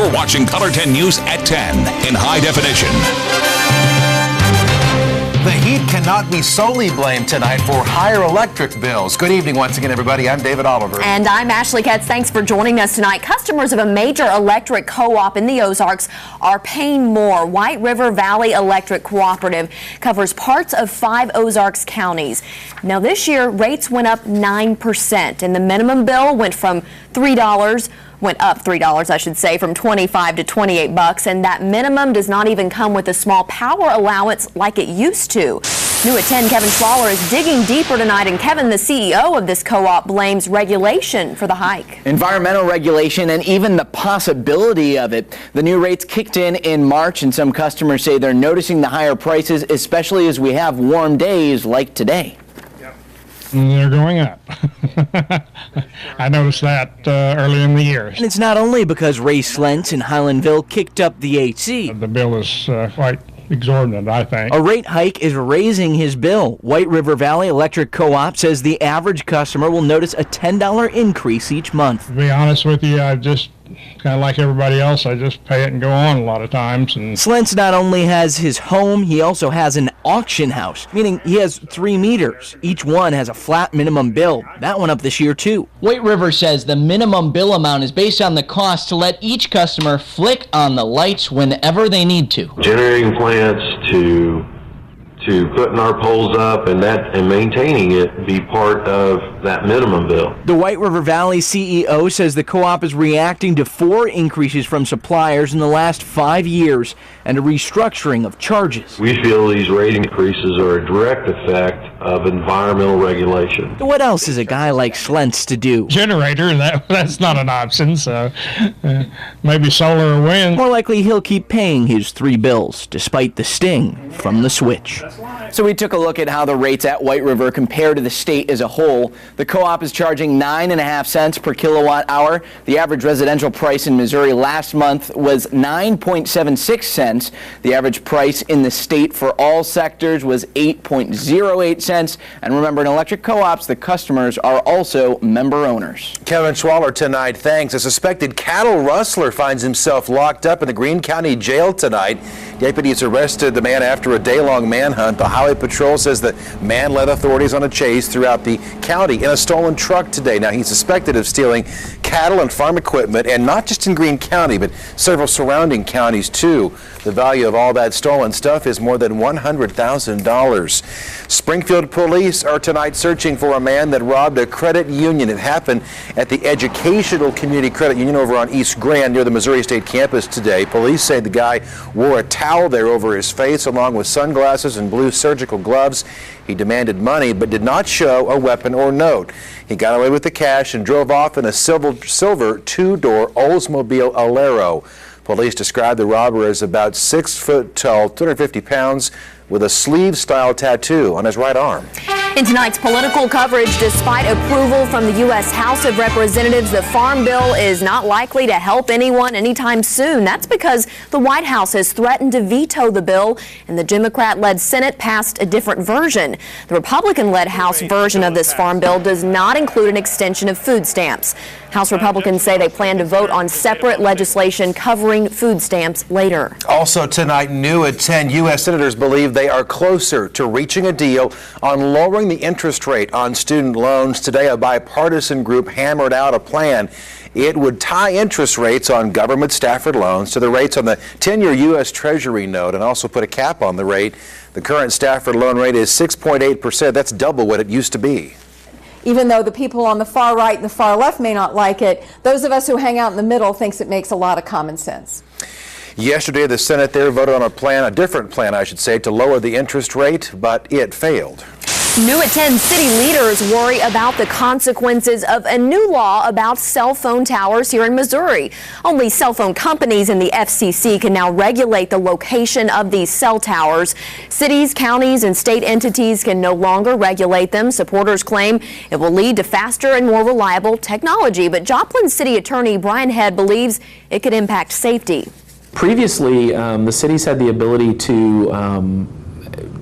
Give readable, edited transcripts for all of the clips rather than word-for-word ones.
You're watching Color 10 News at 10 in high definition. The heat cannot be solely blamed tonight for higher electric bills. Good evening once again, everybody. I'm David Oliver. And I'm Ashley Katz. Thanks for joining us tonight. Customers of a major electric co-op in the Ozarks are paying more. White River Valley Electric Cooperative covers parts of 5 Ozarks counties. Now this year, rates went up 9%, and the minimum bill went up $3, I should say, from $25 to $28, and that minimum does not even come with a small power allowance like it used to. New at 10, Kevin Schwaller is digging deeper tonight, and Kevin, the CEO of this co-op, blames regulation for the hike. Environmental regulation and even the possibility of it. The new rates kicked in March, and some customers say they're noticing the higher prices, especially as we have warm days like today. They're going up. I noticed that early in the year. And it's not only because Ray Slentz in Highlandville kicked up the AC. The bill is quite exorbitant, I think. A rate hike is raising his bill. White River Valley Electric Co-op says the average customer will notice a $10 increase each month. To be honest with you, I just kind of like everybody else, I just pay it and go on a lot of times. And Slentz not only has his home, he also has an auction house, meaning he has 3 meters. Each one has a flat minimum bill. That went up this year too. White River says the minimum bill amount is based on the cost to let each customer flick on the lights whenever they need to. Generating plants to putting our poles up and maintaining it be part of that minimum bill. The White River Valley CEO says the co-op is reacting to 4 increases from suppliers in the last 5 years and a restructuring of charges. We feel these rate increases are a direct effect of environmental regulation. What else is a guy like Slentz to do? Generator, that's not an option, so maybe solar or wind. More likely he'll keep paying his 3 bills, despite the sting from the switch. So we took a look at how the rates at White River compare to the state as a whole. The co-op is charging 9.5 cents per kilowatt hour. The average residential price in Missouri last month was 9.76 cents. The average price in the state for all sectors was 8.08 cents. And remember, in electric co-ops, the customers are also member owners. Kevin Schwaller tonight, thanks. A suspected cattle rustler finds himself locked up in the Greene County Jail tonight. Deputies arrested the man after a day-long manhunt. The Highway Patrol says the man led authorities on a chase throughout the county in a stolen truck today. Now, he's suspected of stealing cattle and farm equipment, and not just in Greene County, but several surrounding counties, too. The value of all that stolen stuff is more than $100,000. Springfield police are tonight searching for a man that robbed a credit union. It happened at the Educational Community Credit Union over on East Grand near the Missouri State campus today. Police say the guy wore a towel there over his face along with sunglasses and blue surgical gloves. He demanded money but did not show a weapon or note. He got away with the cash and drove off in a silver 2-door Oldsmobile Alero. Police described the robber as about 6 foot tall, 250 pounds, with a sleeve-style tattoo on his right arm. In tonight's political coverage, despite approval from the U.S. House of Representatives, the Farm Bill is not likely to help anyone anytime soon. That's because the White House has threatened to veto the bill, and the Democrat-led Senate passed a different version. The Republican-led House version of this Farm Bill does not include an extension of food stamps. House Republicans say they plan to vote on separate legislation covering food stamps later. Also tonight, new at 10, U.S. senators believe they are closer to reaching a deal on lowering the interest rate on student loans. Today, a bipartisan group hammered out a plan. It would tie interest rates on government Stafford loans to the rates on the 10-year U.S. Treasury note and also put a cap on the rate. The current Stafford loan rate is 6.8%. That's double what it used to be. Even though the people on the far right and the far left may not like it, those of us who hang out in the middle thinks it makes a lot of common sense. Yesterday, the Senate there voted on a different plan, I should say, to lower the interest rate, but it failed. New at 10, city leaders worry about the consequences of a new law about cell phone towers here in Missouri. Only cell phone companies and the FCC can now regulate the location of these cell towers. Cities, counties, and state entities can no longer regulate them. Supporters claim it will lead to faster and more reliable technology. But Joplin City Attorney Brian Head believes it could impact safety. Previously, the cities had the ability to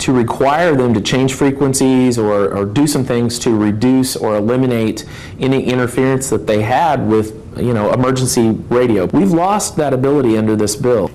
require them to change frequencies or do some things to reduce or eliminate any interference that they had with emergency radio. We've lost that ability under this bill.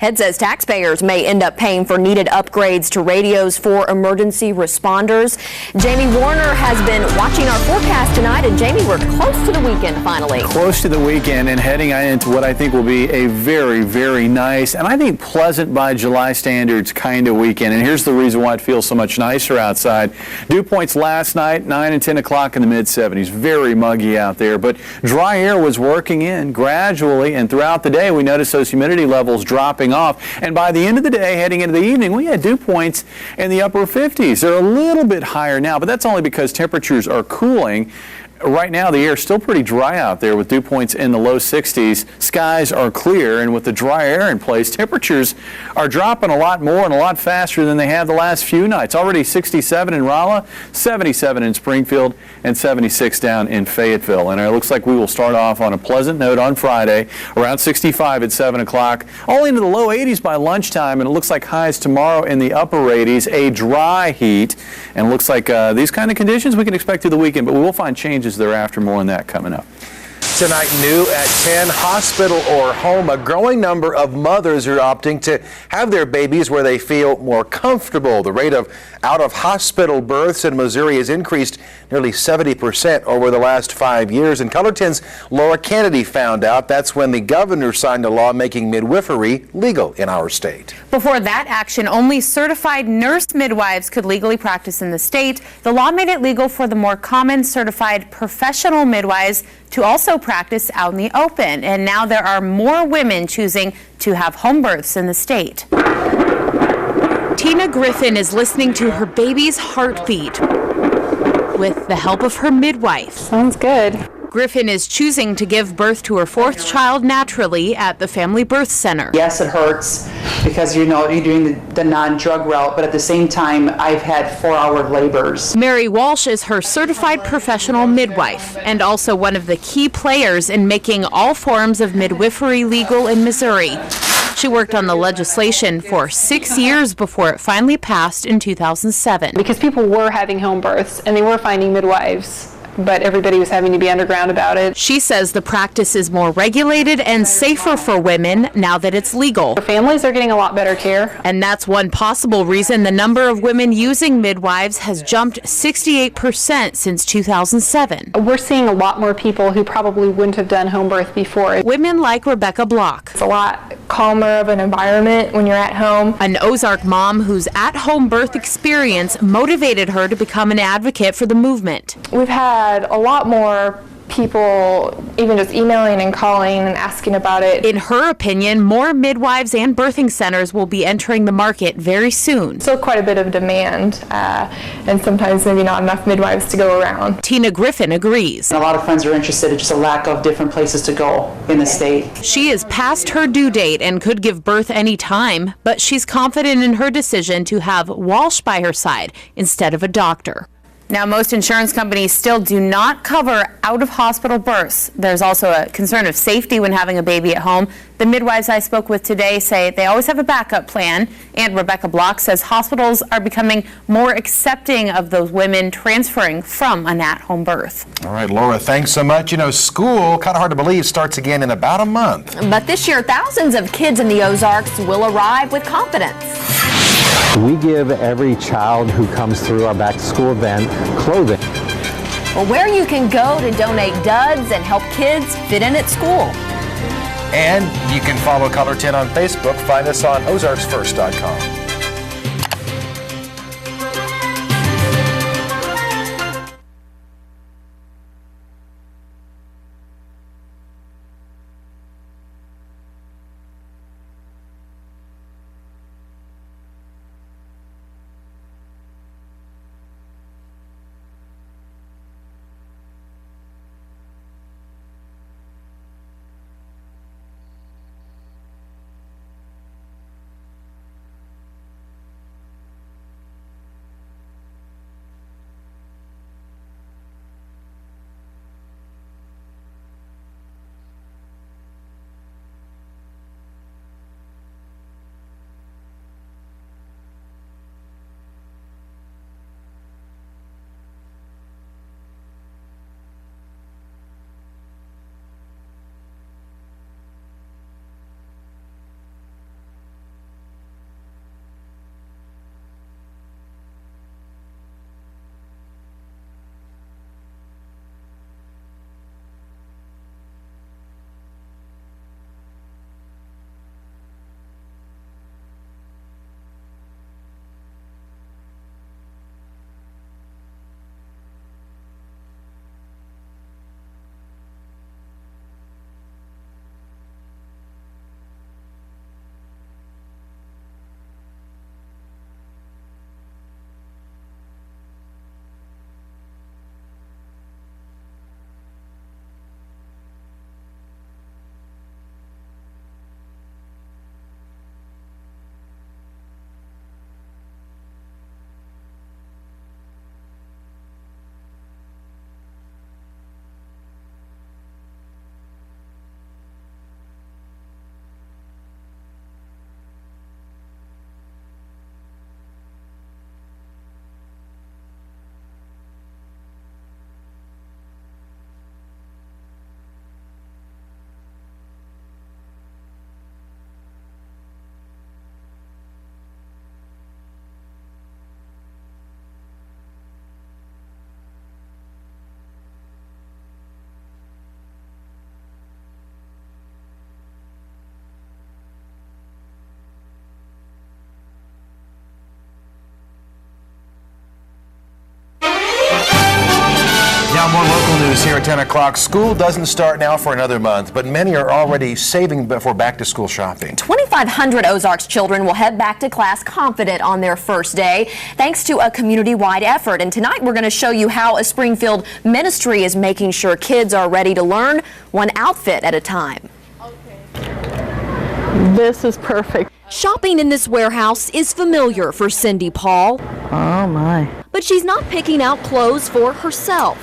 Head says taxpayers may end up paying for needed upgrades to radios for emergency responders. Jamie Warner has been watching our forecast tonight, and Jamie, we're close to the weekend finally. Close to the weekend and heading into what I think will be a very, very nice and I think pleasant by July standards kind of weekend. And here's the reason why it feels so much nicer outside. Dew points last night, 9 and 10 o'clock in the mid-70s. Very muggy out there, but dry air was working in gradually, and throughout the day we noticed those humidity levels dropping off, and by the end of the day, heading into the evening, we had dew points in the upper 50s. They're a little bit higher now, but that's only because temperatures are cooling. Right now, the air is still pretty dry out there with dew points in the low 60s. Skies are clear, and with the dry air in place, temperatures are dropping a lot more and a lot faster than they have the last few nights. Already 67 in Rolla, 77 in Springfield, and 76 down in Fayetteville. And it looks like we will start off on a pleasant note on Friday, around 65 at 7 o'clock, only into the low 80s by lunchtime, and it looks like highs tomorrow in the upper 80s, a dry heat, and it looks like these kind of conditions we can expect through the weekend, but we will find changes thereafter. More on that coming up. Tonight, new at 10, hospital or home. A growing number of mothers are opting to have their babies where they feel more comfortable. The rate of out-of-hospital births in Missouri has increased nearly 70% over the last 5 years. And Color 10's Laura Kennedy found out that's when the governor signed a law making midwifery legal in our state. Before that action, only certified nurse midwives could legally practice in the state. The law made it legal for the more common certified professional midwives to also practice out in the open. And now there are more women choosing to have home births in the state. Tina Griffin is listening to her baby's heartbeat with the help of her midwife. Sounds good. Griffin is choosing to give birth to her fourth child naturally at the Family Birth Center. Yes, it hurts because you're doing the non-drug route, but at the same time, I've had 4-hour labors. Mary Walsh is her certified professional midwife and also one of the key players in making all forms of midwifery legal in Missouri. She worked on the legislation for 6 years before it finally passed in 2007. Because people were having home births and they were finding midwives, but everybody was having to be underground about it. She says the practice is more regulated and safer for women now that it's legal. Families are getting a lot better care. And that's one possible reason the number of women using midwives has jumped 68% since 2007. We're seeing a lot more people who probably wouldn't have done home birth before. Women like Rebecca Block. It's a lot calmer of an environment when you're at home. An Ozark mom whose at-home birth experience motivated her to become an advocate for the movement. We've had a lot more people even just emailing and calling and asking about it. In her opinion, more midwives and birthing centers will be entering the market very soon. Still quite a bit of demand, and sometimes maybe not enough midwives to go around. Tina Griffin agrees. A lot of friends are interested in just a lack of different places to go in the state. She is past her due date and could give birth any time, but she's confident in her decision to have Walsh by her side instead of a doctor. Now, most insurance companies still do not cover out-of-hospital births. There's also a concern of safety when having a baby at home. The midwives I spoke with today say they always have a backup plan, and Rebecca Block says hospitals are becoming more accepting of those women transferring from an at-home birth. All right, Laura, thanks so much. You know, school, kind of hard to believe, starts again in about a month. But this year, thousands of kids in the Ozarks will arrive with confidence. We give every child who comes through our back-to-school event clothing. Well, where you can go to donate duds and help kids fit in at school. And you can follow Color 10 on Facebook. Find us on ozarksfirst.com. More local news here at 10 o'clock. School doesn't start now for another month, but many are already saving for back-to-school shopping. 2,500 Ozarks children will head back to class confident on their first day, thanks to a community-wide effort. And tonight we're going to show you how a Springfield ministry is making sure kids are ready to learn one outfit at a time. This is perfect. Shopping in this warehouse is familiar for Cindy Paul. Oh my. But she's not picking out clothes for herself.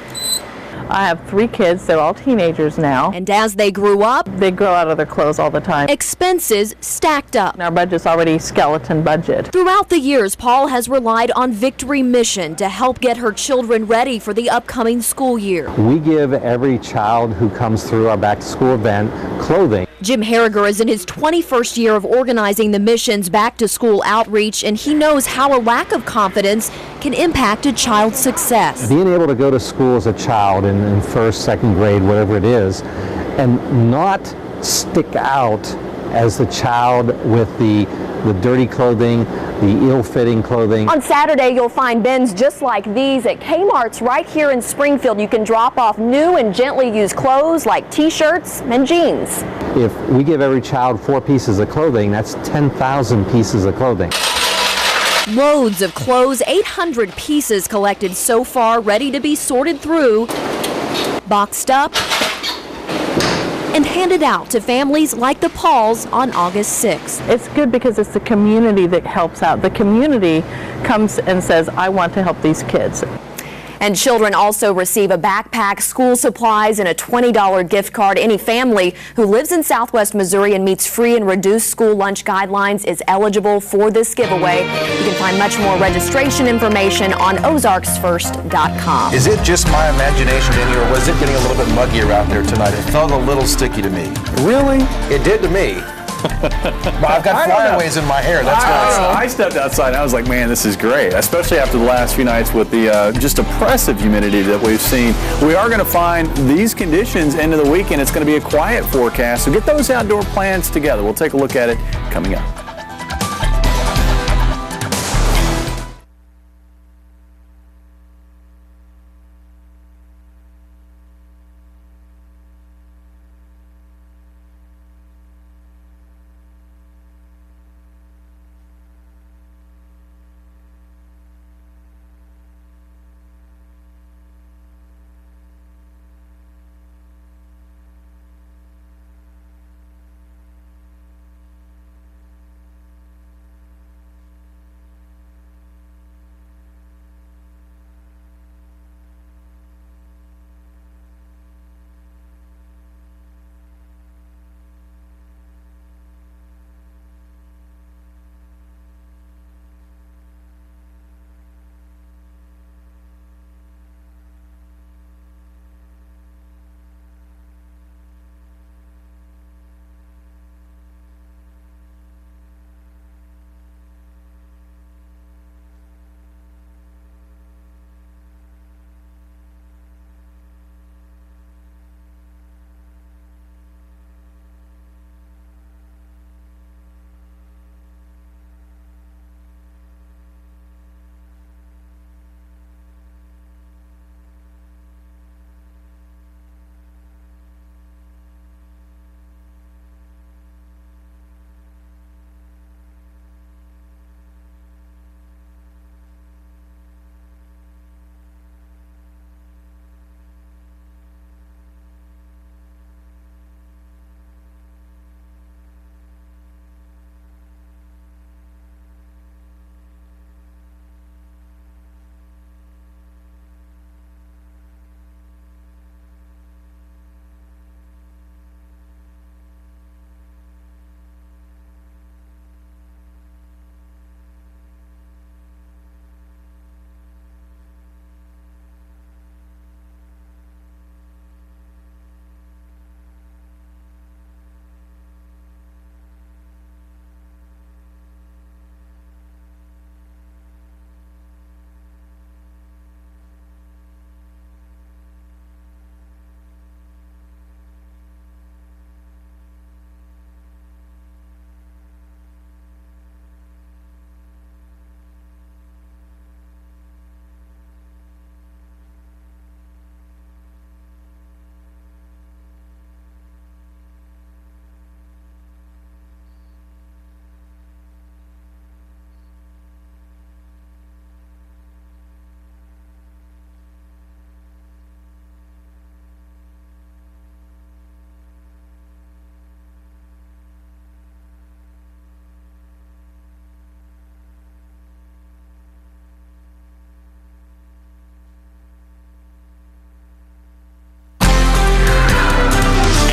I have 3 kids, they're all teenagers now. And as they grew up, they grow out of their clothes all the time. Expenses stacked up. Our budget's already skeleton budget. Throughout the years, Paul has relied on Victory Mission to help get her children ready for the upcoming school year. We give every child who comes through our back-to-school event clothing. Jim Harriger is in his 21st year of organizing the mission's back-to-school outreach, and he knows how a lack of confidence can impact a child's success. Being able to go to school as a child in first, second grade, whatever it is, and not stick out as the child with the dirty clothing, the ill-fitting clothing. On Saturday, you'll find bins just like these at Kmart's right here in Springfield. You can drop off new and gently used clothes like t-shirts and jeans. If we give every child 4 pieces of clothing, that's 10,000 pieces of clothing. Loads of clothes, 800 pieces collected so far, ready to be sorted through, boxed up, and handed out to families like the Pauls on August 6th. It's good because it's the community that helps out. The community comes and says, I want to help these kids. And children also receive a backpack, school supplies, and a $20 gift card. Any family who lives in Southwest Missouri and meets free and reduced school lunch guidelines is eligible for this giveaway. You can find much more registration information on ozarksfirst.com. Is it just my imagination, Danny, or was it getting a little bit muggier out there tonight? It felt a little sticky to me. Really? It did to me. But I've got flyaways in my hair. That's why I stepped outside and I was like, man, this is great, especially after the last few nights with the just oppressive humidity that we've seen. We are going to find these conditions into the weekend. It's going to be a quiet forecast, so get those outdoor plans together. We'll take a look at it coming up.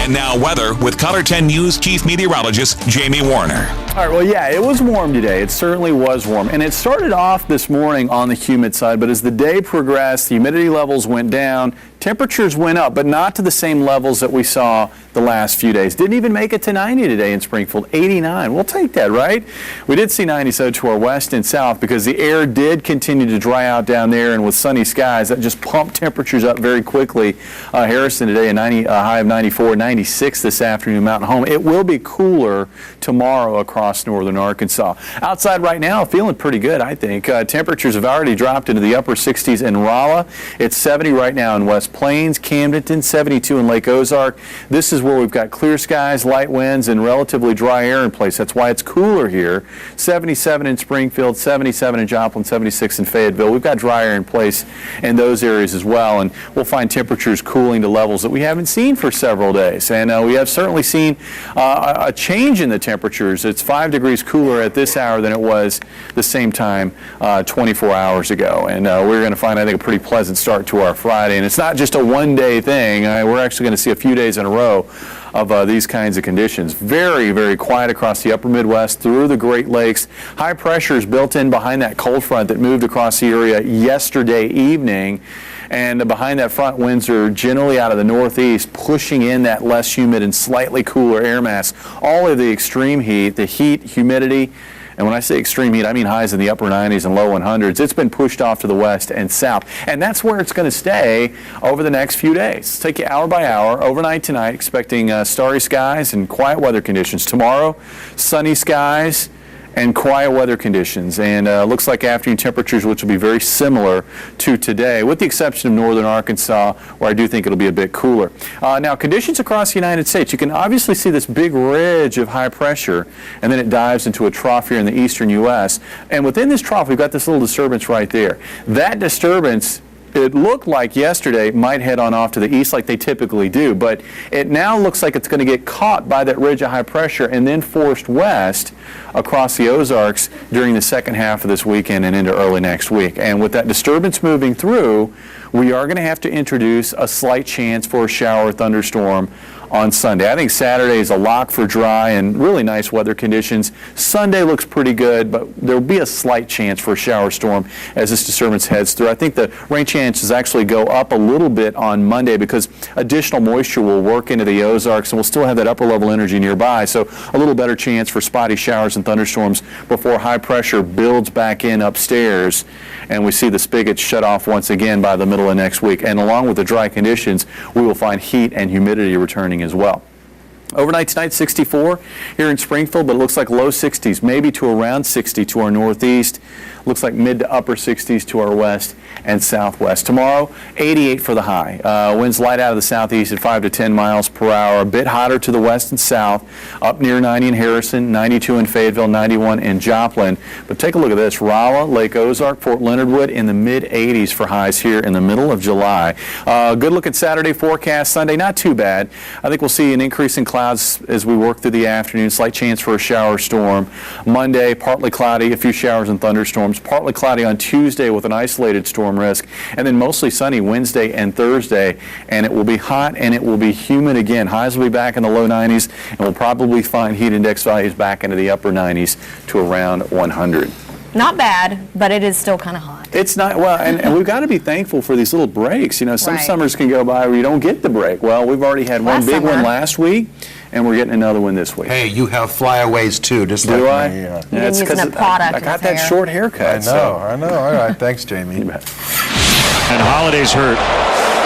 And now weather with Color 10 News Chief Meteorologist Jamie Warner. All right, well, yeah, it was warm today. It certainly was warm. And it started off this morning on the humid side, but as the day progressed, the humidity levels went down, temperatures went up, but not to the same levels that we saw the last few days. Didn't even make it to 90 today in Springfield, 89. We'll take that, right? We did see 90 so to our west and south because the air did continue to dry out down there, and with sunny skies, that just pumped temperatures up very quickly. Harrison today, a high of 94, 96 this afternoon, Mountain Home. It will be cooler tomorrow across northern Arkansas. Outside right now, feeling pretty good, I think. Temperatures have already dropped into the upper 60s in Rolla. It's 70 right now in West Plains, Camdenton, 72 in Lake Ozark. This is where we've got clear skies, light winds, and relatively dry air in place. That's why it's cooler here. 77 in Springfield, 77 in Joplin, 76 in Fayetteville. We've got dry air in place in those areas as well, and we'll find temperatures cooling to levels that we haven't seen for several days. And we have certainly seen a change in the temperatures. It's 5 degrees cooler at this hour than it was the same time 24 hours ago. And we're going to find, I think, a pretty pleasant start to our Friday. And it's not just a one-day thing. We're actually going to see a few days in a row of these kinds of conditions. Very, very quiet across the upper Midwest, through the Great Lakes. High pressure is built in behind that cold front that moved across the area yesterday evening. And behind that front, winds are generally out of the northeast, pushing in that less humid and slightly cooler air mass. All of the extreme heat, the heat, humidity, and when I say extreme heat, I mean highs in the upper 90s and low 100s. It's been pushed off to the west and south, and that's where it's going to stay over the next few days. Let's take you hour by hour. Overnight tonight, expecting starry skies and quiet weather conditions. Tomorrow, sunny skies and quiet weather conditions, and looks like afternoon temperatures which will be very similar to today, with the exception of northern Arkansas, where I do think it'll be a bit cooler. Now, conditions across the United States, you can obviously see this big ridge of high pressure, and then it dives into a trough here in the eastern U.S. And within this trough, we've got this little disturbance right there. That disturbance, it looked like yesterday might head on off to the east like they typically do, but it now looks like it's going to get caught by that ridge of high pressure and then forced west across the Ozarks during the second half of this weekend and into early next week. And with that disturbance moving through, we are going to have to introduce a slight chance for a shower or thunderstorm on Sunday. I think Saturday is a lock for dry and really nice weather conditions. Sunday looks pretty good, but there'll be a slight chance for a shower storm as this disturbance heads through. I think the rain chances actually go up a little bit on Monday because additional moisture will work into the Ozarks, and we'll still have that upper level energy nearby, so a little better chance for spotty showers and thunderstorms before high pressure builds back in upstairs and we see the spigots shut off once again by the middle of next week. And along with the dry conditions, we will find heat and humidity returning as well. Overnight tonight, 64 here in Springfield, but it looks like low 60s, maybe to around 60 to our northeast. Looks like mid to upper 60s to our west and southwest. Tomorrow, 88 for the high. Winds light out of the southeast at 5 to 10 miles per hour. A bit hotter to the west and south. Up near 90 in Harrison, 92 in Fayetteville, 91 in Joplin. But take a look at this. Rolla, Lake Ozark, Fort Leonard Wood in the mid 80s for highs here in the middle of July. Good look at Saturday forecast. Sunday, not too bad. I think we'll see an increase in clouds as we work through the afternoon. Slight chance for a shower storm. Monday, partly cloudy, a few showers and thunderstorms. Partly cloudy on Tuesday with an isolated storm risk, and then mostly sunny Wednesday and Thursday, and it will be hot and it will be humid again. Highs will be back in the low 90s, and we'll probably find heat index values back into the upper 90s to around 100. Not bad, but it is still kind of hot. It's not, well, and we've got to be thankful for these little breaks. You know, some Right. summers can go by where you don't get the break. Well, we've already had one big one last week, and we're getting another one this week. Hey, you have flyaways too, just Do like I? me. Yeah, You've been it's using 'cause a product I got with that hair. short haircut. I know. All right, thanks, Jamie. And Holiday's hurt.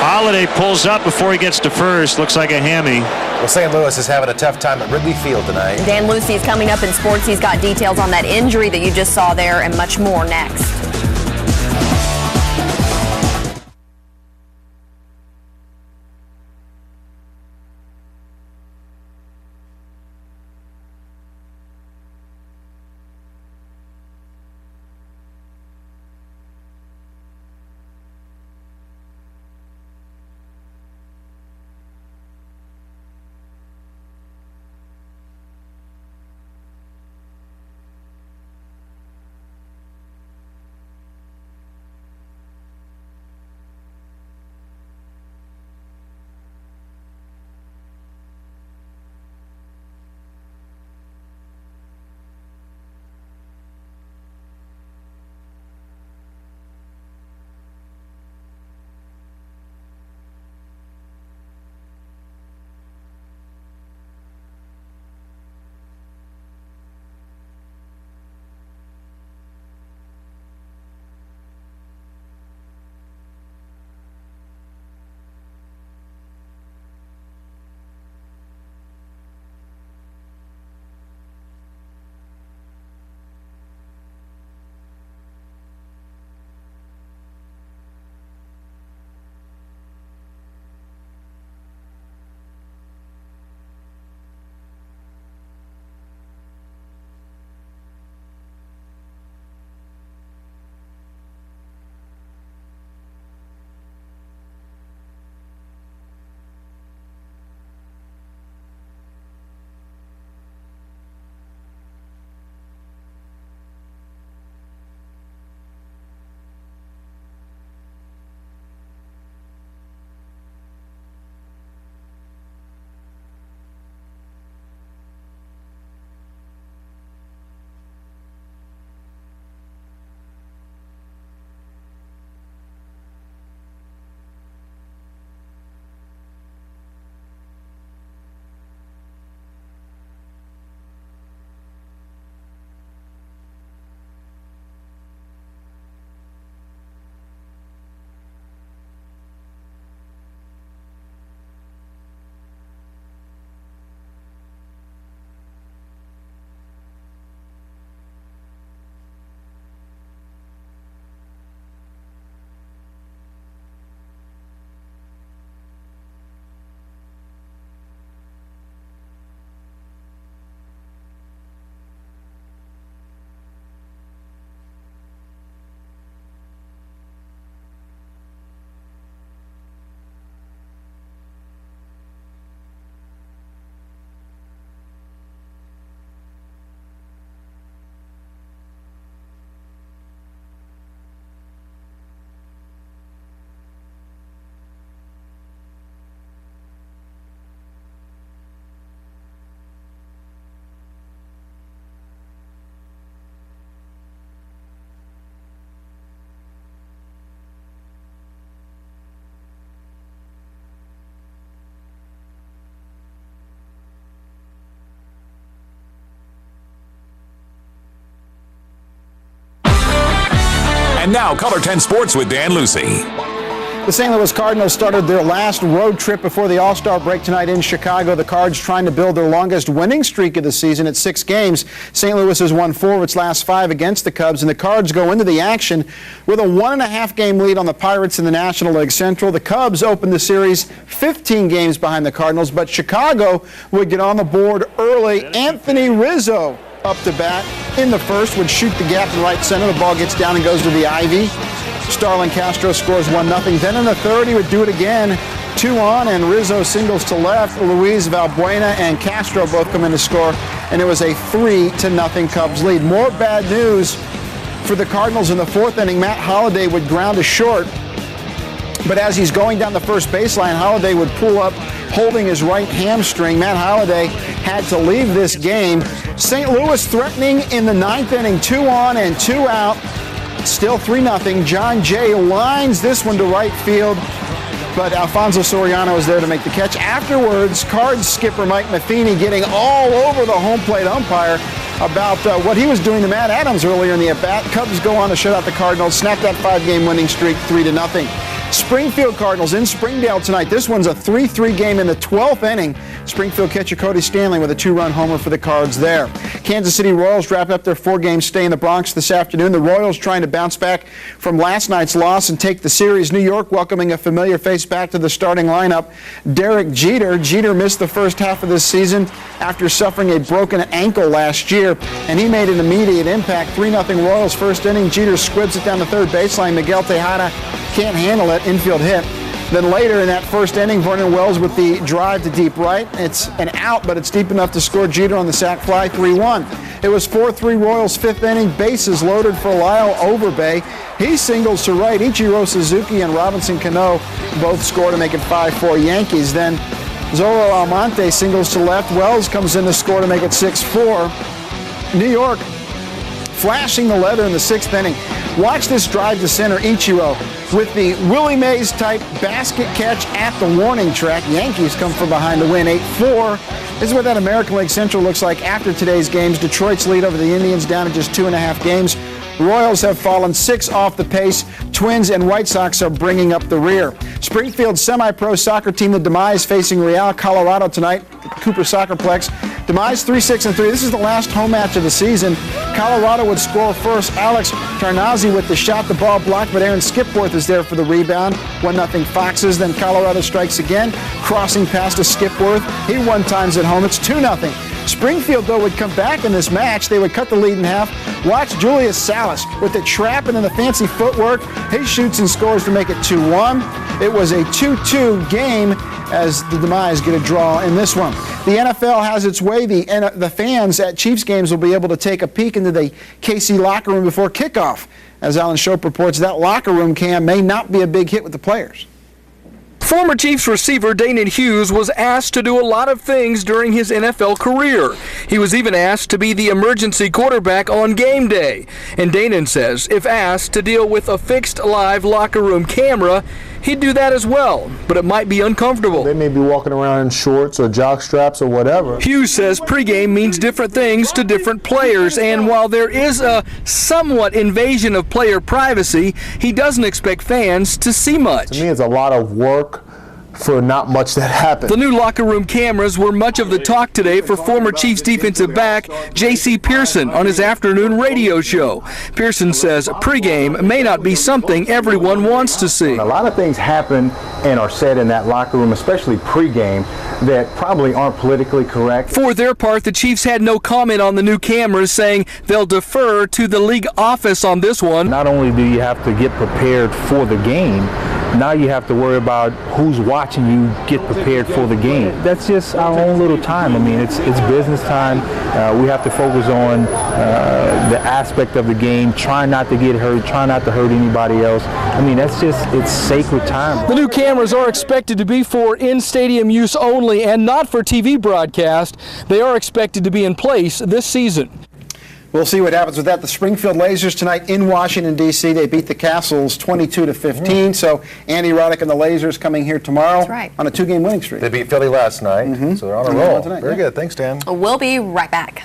Holiday pulls up before he gets to first. Looks like a hammy. Well, St. Louis is having a tough time at Wrigley Field tonight. Dan Lucy is coming up in sports. He's got details on that injury that you just saw there and much more next. And now, Color 10 Sports with Dan Lucy. The St. Louis Cardinals started their last road trip before the All-Star break tonight in Chicago. The Cards trying to build their longest winning streak of the season at 6 games. St. Louis has won 4 of its last 5 against the Cubs, and the Cards go into the action with a 1.5-game lead on the Pirates in the National League Central. The Cubs opened the series 15 games behind the Cardinals, but Chicago would get on the board early. Anthony Rizzo up to bat in the first would shoot the gap to right center. The ball gets down and goes to the ivy. Starlin Castro scores 1-0. Then in the third, he would do it again. 2 on, and Rizzo singles to left. Luis Valbuena and Castro both come in to score, and it was a 3-0 Cubs lead. More bad news for the Cardinals in the fourth inning. Matt Holliday would ground a short, but as he's going down the first baseline, Holliday would pull up holding his right hamstring. Matt Holliday had to leave this game. St. Louis threatening in the ninth inning. 2 on and 2 out. Still 3-0. John Jay lines this one to right field, but Alfonso Soriano is there to make the catch. Afterwards, Cards skipper Mike Matheny getting all over the home plate umpire about what he was doing to Matt Adams earlier in the at-bat. Cubs go on to shut out the Cardinals, snap that 5-game winning streak 3-0. Springfield Cardinals in Springdale tonight. This one's a 3-3 game in the 12th inning. Springfield catcher Cody Stanley with a 2-run homer for the Cards there. Kansas City Royals wrap up their 4-game stay in the Bronx this afternoon. The Royals trying to bounce back from last night's loss and take the series. New York welcoming a familiar face back to the starting lineup, Derek Jeter. Jeter missed the first half of this season after suffering a broken ankle last year, and he made an immediate impact. 3-0 Royals first inning. Jeter squibs it down the third baseline. Miguel Tejada can't handle it. Infield hit. Then later in that first inning, Vernon Wells with the drive to deep right. It's an out, but it's deep enough to score. Jeter on the sac fly, 3-1. It was 4-3 Royals fifth inning. Bases loaded for Lyle Overbay. He singles to right. Ichiro Suzuki and Robinson Cano both score to make it 5-4 Yankees. Then Zorro Almonte singles to left. Wells comes in to score to make it 6-4. New York flashing the leather in the sixth inning. Watch this drive to center. Ichiro with the Willie Mays type basket catch at the warning track. Yankees come from behind to win 8-4. This is what that American League Central looks like after today's games. Detroit's lead over the Indians down to just 2.5 games. Royals have fallen 6 off the pace. Twins and White Sox are bringing up the rear. Springfield semi-pro soccer team, the Demise, facing Real Colorado tonight, Cooper Soccerplex. Demise 3-6-3. This is the last home match of the season. Colorado would score first. Alex Tarnazi with the shot. The ball blocked, but Aaron Skipworth is there for the rebound. 1-0 Foxes. Then Colorado strikes again, crossing past to Skipworth. He one-times at home. It's 2-0. Springfield, though, would come back in this match. They would cut the lead in half. Watch Julius Salas with the trap and then the fancy footwork. He shoots and scores to make it 2-1. It was a 2-2 game as the Demise get a draw in this one. The NFL has its way. The fans at Chiefs games will be able to take a peek into the KC locker room before kickoff. As Alan Shope reports, that locker room cam may not be a big hit with the players. Former Chiefs receiver Danon Hughes was asked to do a lot of things during his NFL career. He was even asked to be the emergency quarterback on game day. And Danon says if asked to deal with a fixed live locker room camera, he'd do that as well, but it might be uncomfortable. They may be walking around in shorts or jock straps or whatever. Hughes says pregame means different things to different players, and while there is a somewhat invasion of player privacy, he doesn't expect fans to see much. To me, it's a lot of work for not much that happened. The new locker room cameras were much of the talk today for former Chiefs defensive back J.C. Pearson on his afternoon radio show. Pearson says pregame may not be something everyone wants to see. A lot of things happen and are said in that locker room, especially pregame, that probably aren't politically correct. For their part, the Chiefs had no comment on the new cameras, saying they'll defer to the league office on this one. Not only do you have to get prepared for the game, now you have to worry about who's watching you get prepared for the game. That's just our own little time. I mean, it's business time. We have to focus on the aspect of the game, try not to get hurt, try not to hurt anybody else. I mean, it's sacred time. The new cameras are expected to be for in-stadium use only and not for TV broadcast. They are expected to be in place this season. We'll see what happens with that. The Springfield Lasers tonight in Washington, D.C. They beat the Castles 22-15. So Andy Roddick and the Lasers coming here tomorrow on a 2-game winning streak. They beat Philly last night, so they're on a roll. Very good. Thanks, Dan. We'll be right back.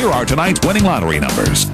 here are tonight's winning lottery numbers.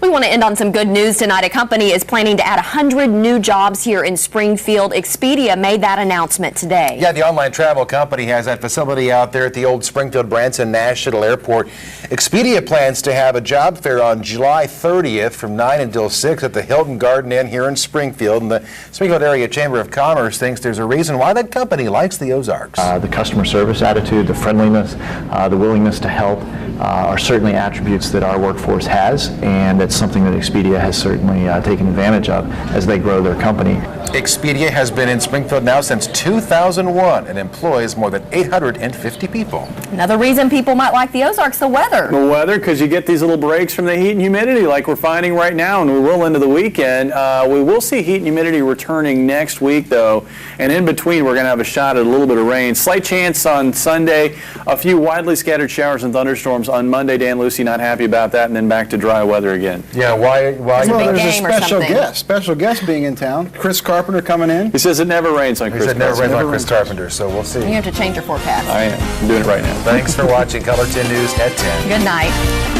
We want to end on some good news tonight. A company is planning to add 100 new jobs here in Springfield. Expedia made that announcement today. Yeah, the online travel company has that facility out there at the old Springfield Branson National Airport. Expedia plans to have a job fair on July 30th from 9 until 6 at the Hilton Garden Inn here in Springfield. And the Springfield Area Chamber of Commerce thinks there's a reason why that company likes the Ozarks. The customer service attitude, the friendliness, the willingness to help are certainly attributes that our workforce has, and it's something that Expedia has certainly taken advantage of as they grow their company. Expedia has been in Springfield now since 2001 and employs more than 850 people. Another reason people might like the Ozarks, the weather. The weather, because you get these little breaks from the heat and humidity like we're finding right now, and we will into the weekend. We will see heat and humidity returning next week, though, and in between we're going to have a shot at a little bit of rain. Slight chance on Sunday, a few widely scattered showers and thunderstorms on Monday. Dan Lucy not happy about that, and then back to dry weather again. Yeah, why? Well, there's a special guest being in town. Chris Carpenter coming in. He says it never rains on Chris Carpenter. It never rains on Chris Carpenter, so we'll see. You have to change your forecast. I am. I'm doing it right now. Thanks for watching Color 10 News at 10. Good night.